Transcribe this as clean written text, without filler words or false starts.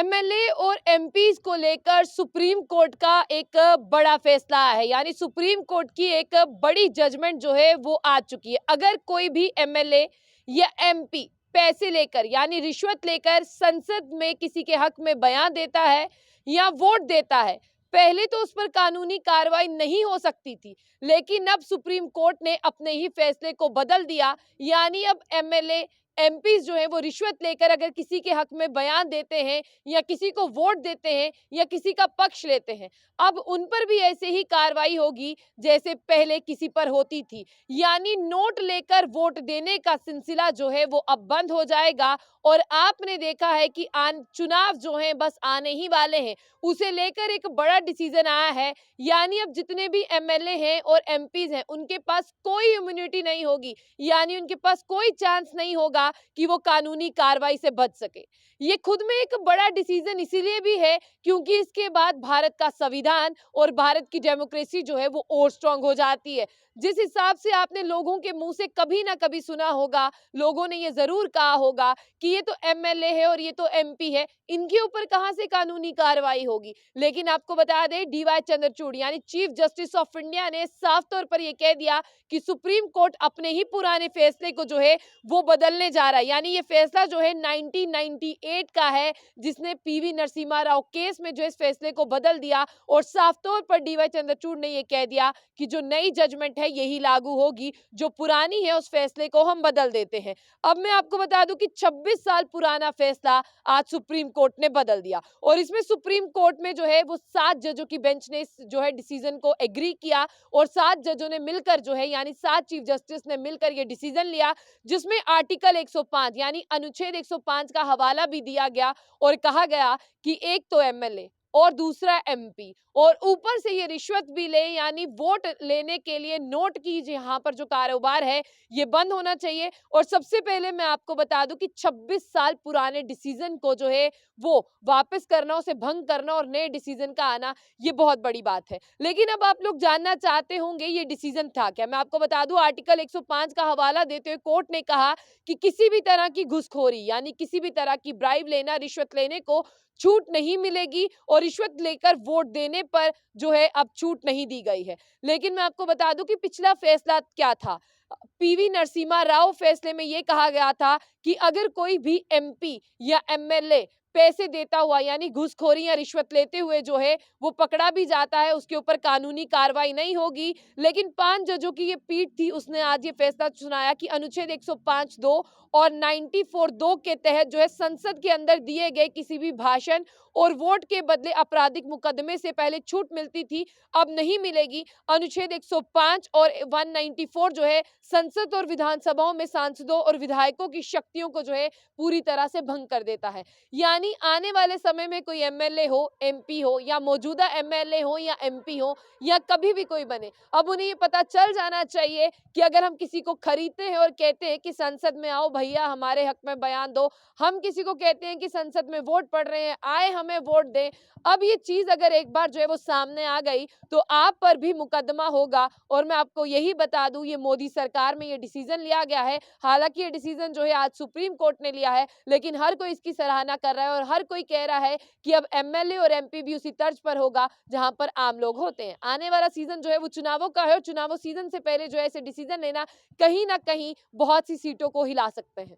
MLA और MPs को लेकर सुप्रीम कोर्ट का एक बड़ा फैसला है, यानी सुप्रीम कोर्ट की एक बड़ी जजमेंट जो है वो आ चुकी है। अगर कोई भी एमएलए या एमपी पैसे लेकर यानी रिश्वत लेकर संसद में किसी के हक में बयान देता है या वोट देता है, पहले तो उस पर कानूनी कार्रवाई नहीं हो सकती थी, लेकिन अब सुप्रीम कोर्ट ने अपने ही फैसले को बदल दिया। यानी अब एमएलए एमपीज जो है वो रिश्वत लेकर अगर किसी के हक में बयान देते हैं या किसी को वोट देते हैं या किसी का पक्ष लेते हैं, अब उन पर भी ऐसे ही कार्रवाई होगी जैसे पहले किसी पर होती थी। यानी नोट लेकर वोट देने का सिलसिला जो है वो अब बंद हो जाएगा। और आपने देखा है कि चुनाव जो है बस आने ही वाले हैं, उसे लेकर एक बड़ा डिसीजन आया है। यानी अब जितने भी एमएलए हैं और एमपीज हैं उनके पास कोई इम्यूनिटी नहीं होगी, यानी उनके पास कोई चांस नहीं होगा कि वो कानूनी कार्रवाई से बच सके। ये खुद में एक बड़ा डिसीजन इसीलिए भी है क्योंकि इसके बाद भारत का संविधान और भारत की डेमोक्रेसी जो है वो और स्ट्रांग हो जाती है। जिस हिसाब से आपने लोगों के मुंह से कभी ना कभी सुना होगा, लोगों ने ये जरूर कहा होगा कि ये तो एमएलए है और ये तो एमपी है, इनके ऊपर कहां से कानूनी कार्रवाई होगी। लेकिन आपको बता दें, डीवाई चंद्रचूड़ यानी चीफ जस्टिस ऑफ इंडिया ने साफ तौर पर यह कह दिया कि सुप्रीम कोर्ट अपने ही पुराने फैसले को जो है वो बदलने जा रहा है। यानी ये फैसला जो है 1998 का है, जिसने पीवी नरसिम्हा राव केस में जो इस फैसले को बदल दिया। और साफ तौर पर डीवाई चंद्रचूड़ ने यह कह दिया कि जो नई जजमेंट है यही लागू होगी, जो पुरानी है उस फैसले को हम बदल देते हैं। अब मैं आपको बता दूं कि 26 साल पुराना फैसला आज सुप्रीम कोर्ट ने बदल दिया। और इसमें सुप्रीम कोर्ट में जो है वो 7 जजों की बेंच ने जो है डिसीजन को एग्री किया और 7 जजों ने मिलकर जो है यानी 7 चीफ जस्टिस ने मिलकर ये डिसीजन लिया, जिसमें आर्टिकल 105 यानी अनुच्छेद 105 का हवाला भी दिया गया और कहा गया कि एक तो एमएलए और दूसरा एमपी और ऊपर से ये रिश्वत भी ले, यानी वोट लेने के लिए नोट की यहाँ पर जो कारोबार है ये बंद होना चाहिए। और सबसे पहले मैं आपको बता दूं कि 26 साल पुराने डिसीजन को जो है वो वापस करना, उसे भंग करना और नए डिसीजन का आना, ये बहुत बड़ी बात है। लेकिन अब आप लोग जानना चाहते होंगे ये डिसीजन था क्या। मैं आपको बता दूं, आर्टिकल 105 का हवाला देते हुए कोर्ट ने कहा कि किसी भी तरह की घुसखोरी यानी किसी भी तरह की ब्राइब लेना, रिश्वत लेने को छूट नहीं मिलेगी और रिश्वत लेकर वोट देने पर जो है अब छूट नहीं दी गई है। लेकिन मैं आपको बता दूं कि पिछला फैसला क्या था। पीवी नरसिम्हा राव फैसले में यह कहा गया था कि अगर कोई भी एमपी या एमएलए पैसे देता हुआ यानी घूसखोरी या रिश्वत लेते हुए जो है वो पकड़ा भी जाता है, उसके ऊपर कानूनी कार्रवाई नहीं होगी। लेकिन 5 जजों की ये पीठ थी, उसने आज ये फैसला सुनाया कि अनुच्छेद 105(2) और 94(2) के तहत जो है संसद के अंदर दिए गए किसी भी भाषण और वोट के बदले आपराधिक मुकदमे से पहले छूट मिलती थी, अब नहीं मिलेगी। अनुच्छेद 105 और 194 जो है संसद और विधानसभाओं में सांसदों और विधायकों की शक्तियों को जो है पूरी तरह से भंग कर देता है। यानी आने वाले समय में कोई एमएलए हो, एमपी हो या मौजूदा एमएलए हो या एमपी हो या कभी भी कोई बने, अब उन्हें ये पता चल जाना चाहिए कि अगर हम किसी को खरीदते हैं और कहते हैं कि संसद में आओ भैया हमारे हक में बयान दो, हम किसी को कहते हैं कि संसद में वोट पड़ रहे हैं, आए हमें वोट दें, अब ये चीज अगर एक बार जो है वो सामने आ गई तो आप पर भी मुकदमा होगा। और मैं आपको यही बता दूं, ये मोदी सरकार में ये डिसीजन लिया गया है। हालांकि ये डिसीजन जो है आज सुप्रीम कोर्ट ने लिया है, लेकिन हर कोई इसकी सराहना कर रहा है और हर कोई कह रहा है कि अब एमएलए और एमपी भी उसी तर्ज पर होगा जहां पर आम लोग होते हैं। आने वाला सीजन जो है वो चुनावों का है और चुनावों सीजन से पहले जो है ऐसे डिसीजन लेना कहीं ना कहीं बहुत सी सीटों को हिला सकते हैं।